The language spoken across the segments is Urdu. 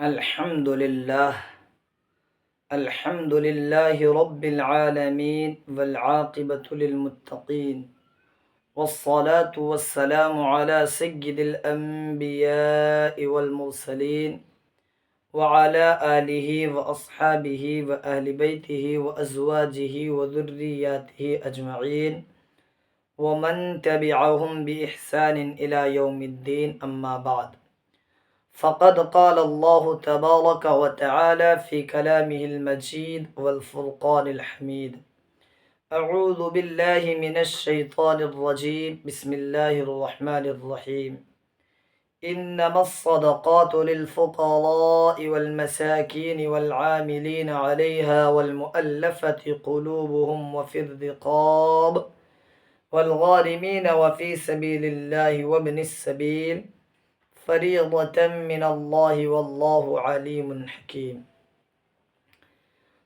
الحمد لله الحمد لله رب العالمين والعاقبة للمتقين والصلاة والسلام على سيد الأنبياء والمرسلين وعلى آله وأصحابه وأهل بيته وأزواجه وذرياته أجمعين ومن تبعهم بإحسان إلى يوم الدين أما بعد فقد قال الله تبارك وتعالى في كلامه المجيد والفرقان الحميد أعوذ بالله من الشيطان الرجيم بسم الله الرحمن الرحيم إنما الصدقات للفقراء والمساكين والعاملين عليها والمؤلفة قلوبهم وفي الرقاب والغارمين وفي سبيل الله وابن السبيل فریضة من اللہ واللہ علیم حکیم۔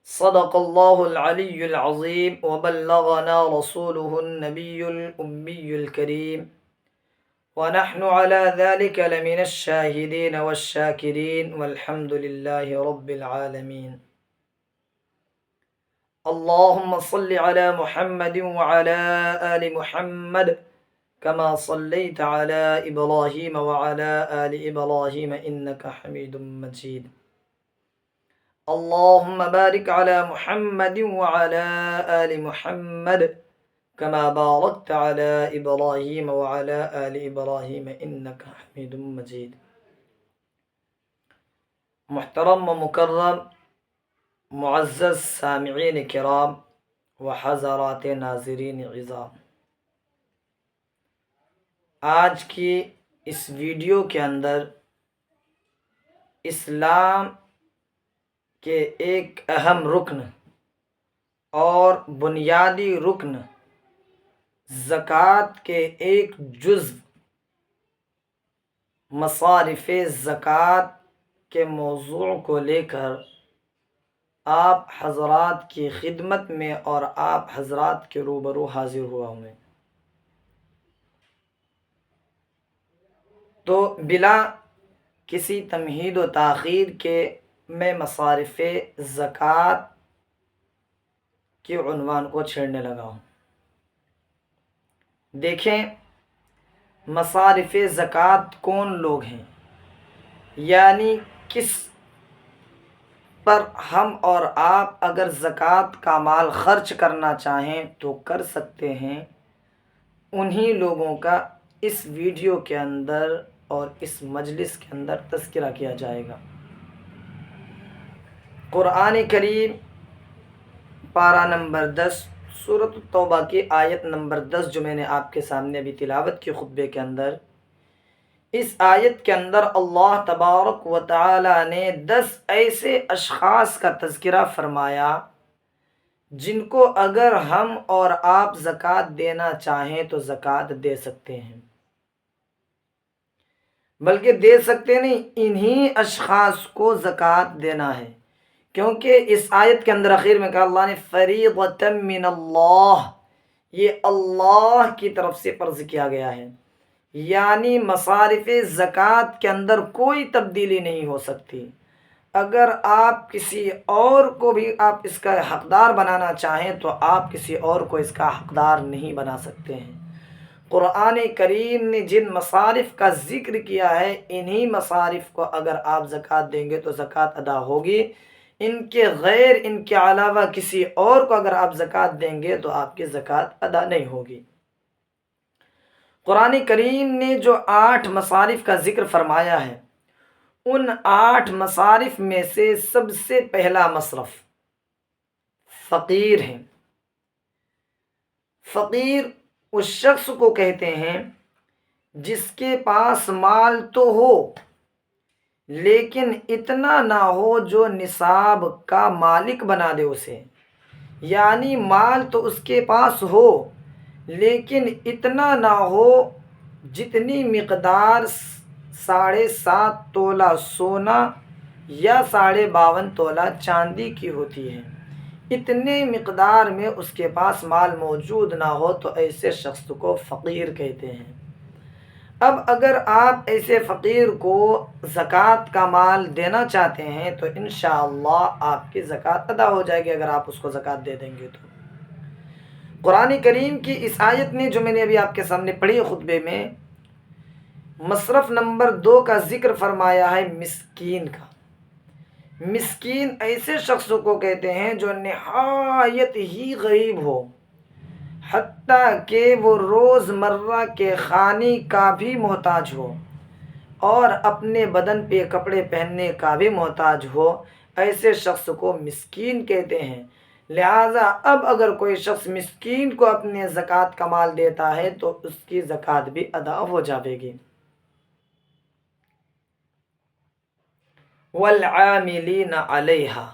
صدق اللہ العلی العظیم وبلغنا رسوله النبی الأمی الکریم ونحن على ذلك لمن الشاہدین والشاکرین والحمد للہ رب العالمین۔ اللہم صل علی محمد وعلى آل محمد كما صليت على إبراهيم وعلى آل إبراهيم إنك حميد مجيد اللهم بارك على محمد وعلى آل محمد كما باركت على إبراهيم وعلى آل إبراهيم إنك حميد مجيد۔ محترم و مکرم معزز سامعین کرام و حضرات ناظرین عظام، آج کی اس ویڈیو کے اندر اسلام کے ایک اہم رکن اور بنیادی رکن زکوٰۃ کے ایک جزو مصارف زکوٰۃ کے موضوع کو لے کر آپ حضرات کی خدمت میں اور آپ حضرات کے روبرو حاضر ہوا ہوں۔ تو بلا کسی تمہید و تاخیر کے میں مصارف زکوٰۃ کے عنوان کو چھیڑنے لگا ہوں۔ دیکھیں، مصارف زکوٰۃ کون لوگ ہیں، یعنی کس پر ہم اور آپ اگر زکوٰۃ کا مال خرچ کرنا چاہیں تو کر سکتے ہیں، انہی لوگوں کا اس ویڈیو کے اندر اور اس مجلس کے اندر تذکرہ کیا جائے گا۔ قرآن کریم پارہ نمبر 10 سورۃ التوبہ کی آیت نمبر 10 جو میں نے آپ کے سامنے ابھی تلاوت کی خطبے کے اندر، اس آیت کے اندر اللہ تبارک و تعالی نے 10 ایسے اشخاص کا تذکرہ فرمایا جن کو اگر ہم اور آپ زکوٰۃ دینا چاہیں تو زکوٰۃ دے سکتے ہیں، بلکہ دے سکتے نہیں، انہی اشخاص کو زکوٰۃ دینا ہے، کیونکہ اس آیت کے اندر اخیر میں کہا اللہ نے فریضۃ من اللہ، یہ اللہ کی طرف سے فرض کیا گیا ہے، یعنی مصارف زکوٰۃ کے اندر کوئی تبدیلی نہیں ہو سکتی۔ اگر آپ کسی اور کو بھی آپ اس کا حقدار بنانا چاہیں تو آپ کسی اور کو اس کا حقدار نہیں بنا سکتے ہیں۔ قرآن کریم نے جن مصارف کا ذکر کیا ہے، انہی مصارف کو اگر آپ زکوٰۃ دیں گے تو زکوٰۃ ادا ہوگی، ان کے غیر، ان کے علاوہ کسی اور کو اگر آپ زکوٰۃ دیں گے تو آپ کی زکوٰۃ ادا نہیں ہوگی۔ قرآن کریم نے جو 8 مصارف کا ذکر فرمایا ہے، ان 8 مصارف میں سے سب سے پہلا مصرف فقیر ہے۔ فقیر اس شخص کو کہتے ہیں جس کے پاس مال تو ہو لیکن اتنا نہ ہو جو نصاب کا مالک بنا دے اسے، یعنی مال تو اس کے پاس ہو لیکن اتنا نہ ہو جتنی مقدار 7.5 تولہ سونا یا 52.5 تولہ چاندی کی ہوتی ہے، اتنے مقدار میں اس کے پاس مال موجود نہ ہو تو ایسے شخص کو فقیر کہتے ہیں۔ اب اگر آپ ایسے فقیر کو زکوٰۃ کا مال دینا چاہتے ہیں تو انشاءاللہ آپ کی زکوٰۃ ادا ہو جائے گی اگر آپ اس کو زکوٰۃ دے دیں گے تو۔ قرآن کریم کی اس آیت نے جو میں نے ابھی آپ کے سامنے پڑھی خطبے میں، مصرف نمبر 2 کا ذکر فرمایا ہے مسکین کا۔ مسکین ایسے شخص کو کہتے ہیں جو نہایت ہی غریب ہو، حتیٰ کہ وہ روز مرہ کے کھانے کا بھی محتاج ہو اور اپنے بدن پہ کپڑے پہننے کا بھی محتاج ہو، ایسے شخص کو مسکین کہتے ہیں۔ لہٰذا اب اگر کوئی شخص مسکین کو اپنے زکوٰۃ کا مال دیتا ہے تو اس کی زکوٰۃ بھی ادا ہو جائے گی۔ والعاملین علیہا،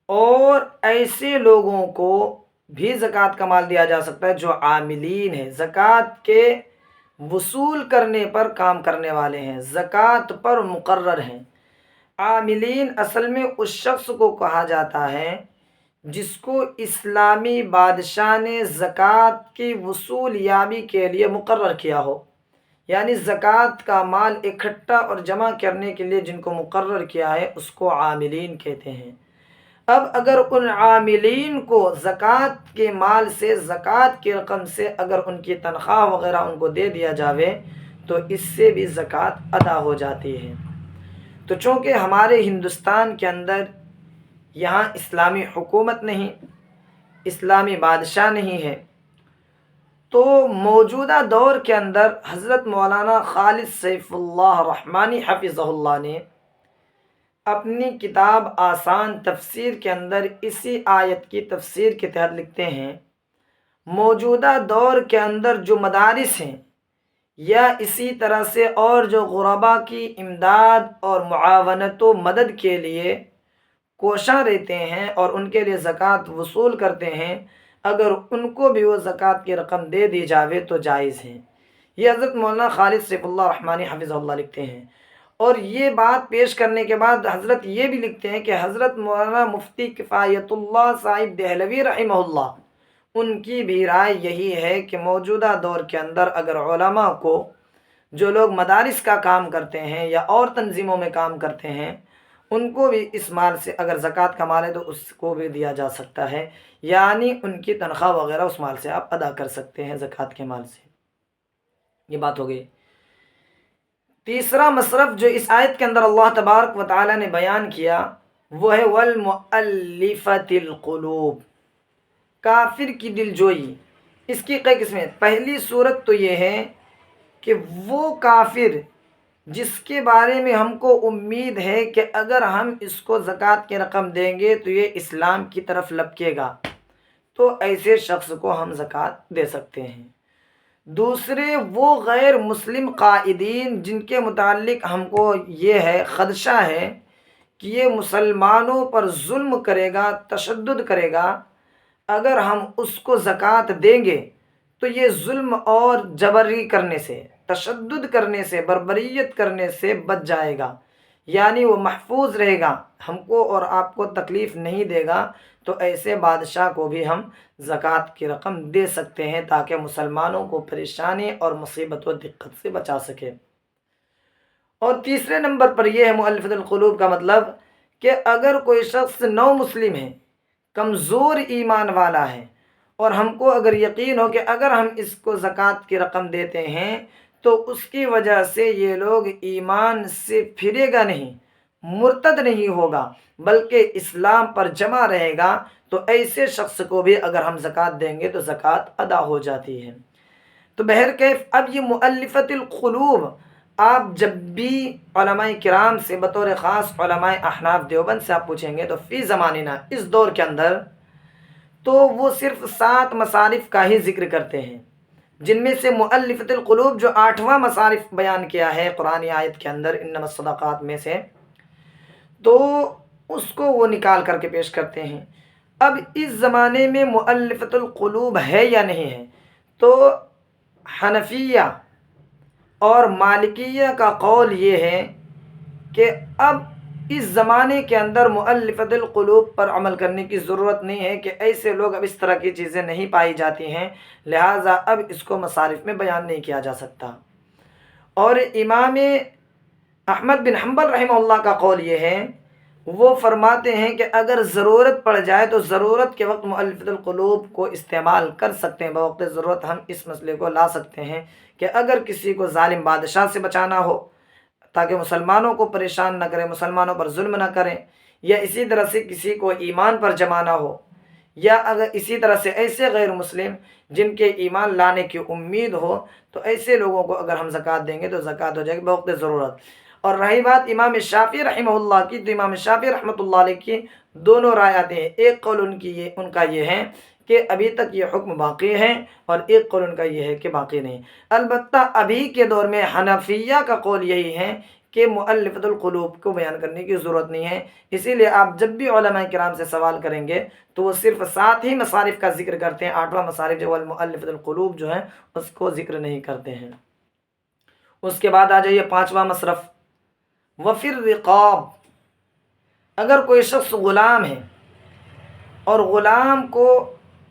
اور ایسے لوگوں کو بھی زکوٰۃ کا مال دیا جا سکتا ہے جو عاملین ہیں، زکوٰۃ کے وصول کرنے پر کام کرنے والے ہیں، زکوٰۃ پر مقرر ہیں۔ عاملین اصل میں اس شخص کو کہا جاتا ہے جس کو اسلامی بادشاہ نے زکوٰۃ کی وصول یابی کے لیے مقرر کیا ہو، یعنی زکوٰۃ کا مال اکٹھا اور جمع کرنے کے لیے جن کو مقرر کیا ہے اس کو عاملین کہتے ہیں۔ اب اگر ان عاملین کو زکوٰۃ کے مال سے، زکوٰۃ کی رقم سے اگر ان کی تنخواہ وغیرہ ان کو دے دیا جاوے تو اس سے بھی زکوٰۃ ادا ہو جاتی ہے۔ تو چونکہ ہمارے ہندوستان کے اندر یہاں اسلامی حکومت نہیں، اسلامی بادشاہ نہیں ہے، تو موجودہ دور کے اندر حضرت مولانا خالد سیف اللہ رحمانی حفظہ اللہ نے اپنی کتاب آسان تفسیر کے اندر اسی آیت کی تفسیر کے تحت لکھتے ہیں، موجودہ دور کے اندر جو مدارس ہیں یا اسی طرح سے اور جو غربا کی امداد اور معاونت و مدد کے لیے کوشاں رہتے ہیں اور ان کے لیے زکوٰۃ وصول کرتے ہیں، اگر ان کو بھی وہ زکوٰۃ کی رقم دے دی جاوے تو جائز ہے۔ یہ حضرت مولانا خالد سیف اللہ رحمانی حفظہ اللہ لکھتے ہیں۔ اور یہ بات پیش کرنے کے بعد حضرت یہ بھی لکھتے ہیں کہ حضرت مولانا مفتی کفایت اللہ صاحب دہلوی رحمہ اللہ، ان کی بھی رائے یہی ہے کہ موجودہ دور کے اندر اگر علماء کو، جو لوگ مدارس کا کام کرتے ہیں یا اور تنظیموں میں کام کرتے ہیں، ان کو بھی اس مال سے اگر زکوٰۃ کا مال ہے تو اس کو بھی دیا جا سکتا ہے، یعنی ان کی تنخواہ وغیرہ اس مال سے آپ ادا کر سکتے ہیں زکوٰۃ کے مال سے۔ یہ بات ہو گئی۔ تیسرا مصرف جو اس آیت کے اندر اللہ تبارک و تعالی نے بیان کیا وہ ہے والمؤلفۃ القلوب، کافر کی دل جوئی۔ اس کی کئی قسمیں، پہلی صورت تو یہ ہے کہ وہ کافر جس کے بارے میں ہم کو امید ہے کہ اگر ہم اس کو زکوٰۃ کی رقم دیں گے تو یہ اسلام کی طرف لپکے گا، تو ایسے شخص کو ہم زکوٰۃ دے سکتے ہیں۔ دوسرے وہ غیر مسلم قائدین جن کے متعلق ہم کو یہ ہے خدشہ ہے کہ یہ مسلمانوں پر ظلم کرے گا، تشدد کرے گا، اگر ہم اس کو زکوٰۃ دیں گے تو یہ ظلم اور جبری کرنے سے، تشدد کرنے سے، بربریت کرنے سے بچ جائے گا، یعنی وہ محفوظ رہے گا، ہم کو اور آپ کو تکلیف نہیں دے گا، تو ایسے بادشاہ کو بھی ہم زکوٰۃ کی رقم دے سکتے ہیں تاکہ مسلمانوں کو پریشانی اور مصیبت و دقت سے بچا سکے۔ اور تیسرے نمبر پر یہ ہے مؤلفۃ القلوب کا مطلب کہ اگر کوئی شخص نو مسلم ہے، کمزور ایمان والا ہے، اور ہم کو اگر یقین ہو کہ اگر ہم اس کو زکوٰۃ کی رقم دیتے ہیں تو اس کی وجہ سے یہ لوگ ایمان سے پھرے گا نہیں، مرتد نہیں ہوگا بلکہ اسلام پر جمع رہے گا، تو ایسے شخص کو بھی اگر ہم زکوٰۃ دیں گے تو زکوٰۃ ادا ہو جاتی ہے۔ تو بہرکیف اب یہ مؤلفۃ القلوب آپ جب بھی علماء کرام سے، بطور خاص علماء احناف دیوبند سے آپ پوچھیں گے تو فی زماننا، اس دور کے اندر، تو وہ صرف 7 مصارف کا ہی ذکر کرتے ہیں، جن میں سے مؤلفۃ القلوب جو 8واں مصارف بیان کیا ہے قرآن آیت کے اندر انما الصدقات میں سے، تو اس کو وہ نکال کر کے پیش کرتے ہیں۔ اب اس زمانے میں مؤلفۃ القلوب ہے یا نہیں ہے، تو حنفیہ اور مالکیہ کا قول یہ ہے کہ اب اس زمانے کے اندر مؤلفۃ القلوب پر عمل کرنے کی ضرورت نہیں ہے کہ ایسے لوگ اب اس طرح کی چیزیں نہیں پائی جاتی ہیں، لہٰذا اب اس کو مصارف میں بیان نہیں کیا جا سکتا۔ اور امام احمد بن حنبل رحمہ اللہ کا قول یہ ہے، وہ فرماتے ہیں کہ اگر ضرورت پڑ جائے تو ضرورت کے وقت مؤلفۃ القلوب کو استعمال کر سکتے ہیں، بوقت ضرورت ہم اس مسئلے کو لا سکتے ہیں کہ اگر کسی کو ظالم بادشاہ سے بچانا ہو تاکہ مسلمانوں کو پریشان نہ کریں، مسلمانوں پر ظلم نہ کریں، یا اسی طرح سے کسی کو ایمان پر جمانا ہو، یا اگر اسی طرح سے ایسے غیر مسلم جن کے ایمان لانے کی امید ہو، تو ایسے لوگوں کو اگر ہم زکوٰۃ دیں گے تو زکوٰۃ ہو جائے گی بوقت ضرورت۔ اور رہی بات امام شافعی رحمہ اللہ کی، تو امام شافعی رحمۃ اللہ علیہ کی دونوں رائے آتے ہیں، ایک قول ان کا یہ ہے کہ ابھی تک یہ حکم باقی ہے، اور ایک قول ان کا یہ ہے کہ باقی نہیں۔ البتہ ابھی کے دور میں حنفیہ کا قول یہی ہے کہ مؤلفۃ القلوب کو بیان کرنے کی ضرورت نہیں ہے، اسی لیے آپ جب بھی علماء کرام سے سوال کریں گے تو وہ صرف 7 ہی مصارف کا ذکر کرتے ہیں، 8واں مصارف جو المؤلفۃ القلوب جو ہے اس کو ذکر نہیں کرتے ہیں۔ اس کے بعد آ جائیے 5واں مصرف، وفی الرقاب۔ اگر کوئی شخص غلام ہے اور غلام کو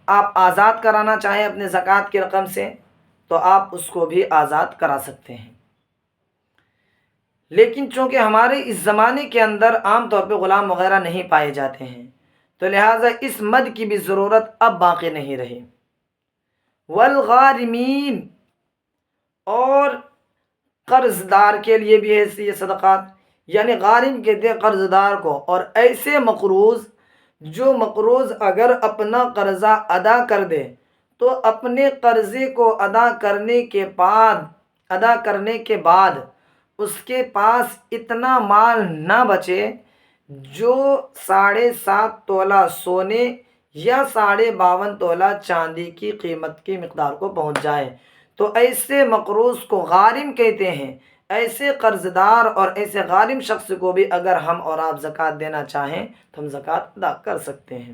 آپ آزاد کرانا چاہیں اپنے زکوٰۃ کی رقم سے، تو آپ اس کو بھی آزاد کرا سکتے ہیں، لیکن چونکہ ہمارے اس زمانے کے اندر عام طور پہ غلام وغیرہ نہیں پائے جاتے ہیں، تو لہٰذا اس مد کی بھی ضرورت اب باقی نہیں رہی۔ والغارمین، اور قرض دار کے لیے بھی ہے یہ صدقات، یعنی غارم کہتے ہیں قرض دار کو، اور ایسے مقروض جو مقروض اگر اپنا قرضہ ادا کر دے تو اپنے قرضے کو ادا کرنے کے بعد اس کے پاس اتنا مال نہ بچے جو 7.5 تولہ سونے یا 52.5 تولہ چاندی کی قیمت کی مقدار کو پہنچ جائے، تو ایسے مقروض کو غارم کہتے ہیں۔ ایسے قرض دار اور ایسے غارم شخص کو بھی اگر ہم اور آپ زکوٰۃ دینا چاہیں تو ہم زکوٰۃ ادا کر سکتے ہیں۔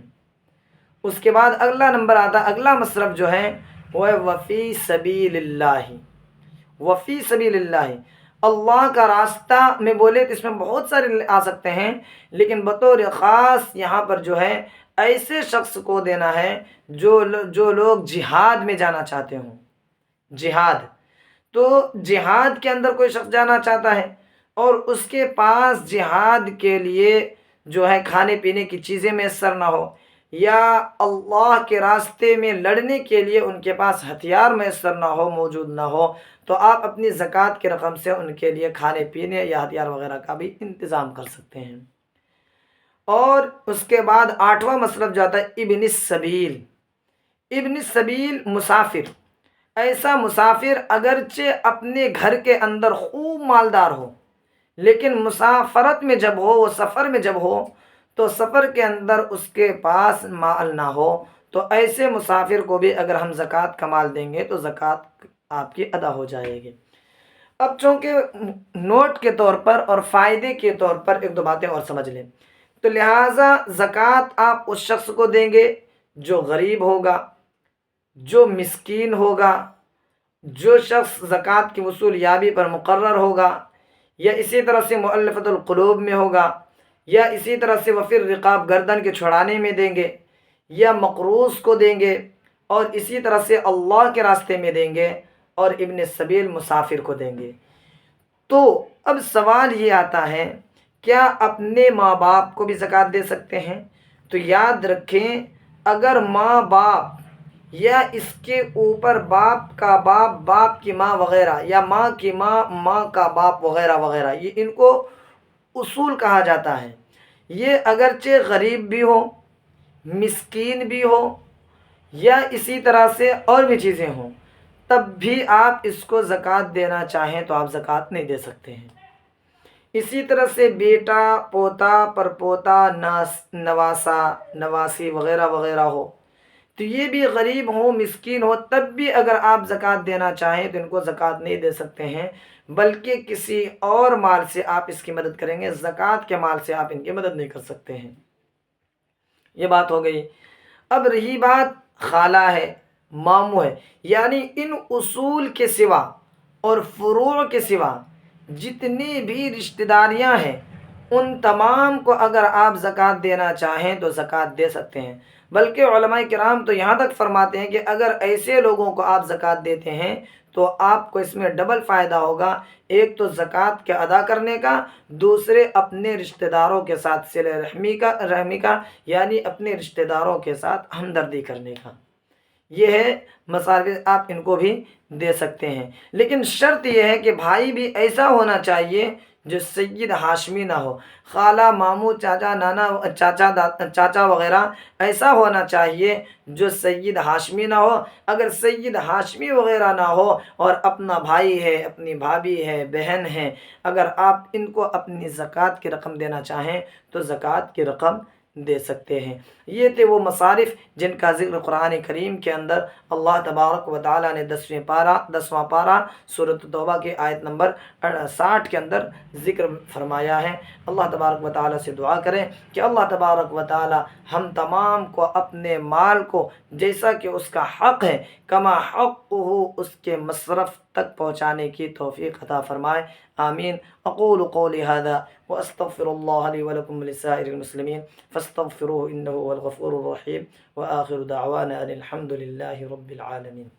اس کے بعد اگلا نمبر آتا، اگلا مصرف جو ہے وہ ہے وفی سبیل اللہ۔ وفی سبیل اللہ، اللہ کا راستہ میں بولے تو اس میں بہت سارے آ سکتے ہیں، لیکن بطور خاص یہاں پر جو ہے ایسے شخص کو دینا ہے جو لوگ جہاد میں جانا چاہتے ہوں۔ جہاد، تو جہاد کے اندر کوئی شخص جانا چاہتا ہے اور اس کے پاس جہاد کے لیے جو ہے کھانے پینے کی چیزیں میسر نہ ہو، یا اللہ کے راستے میں لڑنے کے لیے ان کے پاس ہتھیار میسر نہ ہو، موجود نہ ہو، تو آپ اپنی زکوٰۃ کی رقم سے ان کے لیے کھانے پینے یا ہتھیار وغیرہ کا بھی انتظام کر سکتے ہیں۔ اور اس کے بعد 8واں مصرف جاتا ہے ابن السبیل۔ ابن السبیل مسافر، ایسا مسافر اگرچہ اپنے گھر کے اندر خوب مالدار ہو، لیکن مسافرت میں جب ہو، وہ سفر میں جب ہو تو سفر کے اندر اس کے پاس مال نہ ہو، تو ایسے مسافر کو بھی اگر ہم زکوٰۃ کا مال دیں گے تو زکوٰۃ آپ کی ادا ہو جائے گی۔ اب چونکہ نوٹ کے طور پر اور فائدے کے طور پر ایک دو باتیں اور سمجھ لیں، تو لہٰذا زکوٰۃ آپ اس شخص کو دیں گے جو غریب ہوگا، جو مسکین ہوگا، جو شخص زکوٰۃ کی وصول یابی پر مقرر ہوگا، یا اسی طرح سے مؤلفۃ القلوب میں ہوگا، یا اسی طرح سے وفی الرقاب گردن کے چھڑانے میں دیں گے، یا مقروض کو دیں گے، اور اسی طرح سے اللہ کے راستے میں دیں گے، اور ابن السبیل مسافر کو دیں گے۔ تو اب سوال یہ آتا ہے، کیا اپنے ماں باپ کو بھی زکوٰۃ دے سکتے ہیں؟ تو یاد رکھیں، اگر ماں باپ یا اس کے اوپر باپ کا باپ، باپ کی ماں وغیرہ، یا ماں کی ماں، ماں کا باپ وغیرہ وغیرہ، یہ ان کو اصول کہا جاتا ہے، یہ اگرچہ غریب بھی ہو، مسکین بھی ہو، یا اسی طرح سے اور بھی چیزیں ہوں، تب بھی آپ اس کو زکوٰۃ دینا چاہیں تو آپ زکوٰۃ نہیں دے سکتے ہیں۔ اسی طرح سے بیٹا، پوتا، پرپوتا، نواسا، نواسی وغیرہ وغیرہ ہو، تو یہ بھی غریب ہو، مسکین ہو، تب بھی اگر آپ زکوٰۃ دینا چاہیں تو ان کو زکوٰۃ نہیں دے سکتے ہیں، بلکہ کسی اور مال سے آپ اس کی مدد کریں گے، زکوٰۃ کے مال سے آپ ان کی مدد نہیں کر سکتے ہیں۔ یہ بات ہو گئی۔ اب رہی بات خالہ ہے، ماموں ہے، یعنی ان اصول کے سوا اور فروع کے سوا جتنی بھی رشتہ داریاں ہیں ان تمام کو اگر آپ زکوٰۃ دینا چاہیں تو زکوٰۃ دے سکتے ہیں۔ بلکہ علماء کرام تو یہاں تک فرماتے ہیں کہ اگر ایسے لوگوں کو آپ زکوٰۃ دیتے ہیں تو آپ کو اس میں ڈبل فائدہ ہوگا، ایک تو زکوٰۃ کے ادا کرنے کا، دوسرے اپنے رشتہ داروں کے ساتھ صلہ رحمی کا یعنی اپنے رشتہ داروں کے ساتھ ہمدردی کرنے کا۔ یہ ہے مسائل، آپ ان کو بھی دے سکتے ہیں، لیکن شرط یہ ہے کہ بھائی بھی ایسا ہونا چاہیے جو سید ہاشمی نہ ہو، خالہ ماموں چاچا نانا چاچا وغیرہ ایسا ہونا چاہیے جو سید ہاشمی نہ ہو۔ اگر سید ہاشمی وغیرہ نہ ہو اور اپنا بھائی ہے، اپنی بھابھی ہے، بہن ہے، اگر آپ ان کو اپنی زکوٰۃ کی رقم دینا چاہیں تو زکوٰۃ کی رقم دے سکتے ہیں۔ یہ تھے وہ مصارف جن کا ذکر قرآن کریم کے اندر اللہ تبارک و تعالیٰ نے 10واں پارہ سورۃ توبہ کے آیت نمبر 60 کے اندر ذکر فرمایا ہے۔ اللہ تبارک و تعالیٰ سے دعا کریں کہ اللہ تبارک و تعالیٰ ہم تمام کو اپنے مال کو جیسا کہ اس کا حق ہے، کما حق ہو، اس کے مصرف تک پہنچانے کی توفیق عطا فرمائے۔ آمین۔ اقول قولی هذا واستغفر الله لي ولكم ولسائر المسلمين فاستغفروه انه هو الغفور الرحيم، واخر دعوانا ان الحمد لله رب العالمين۔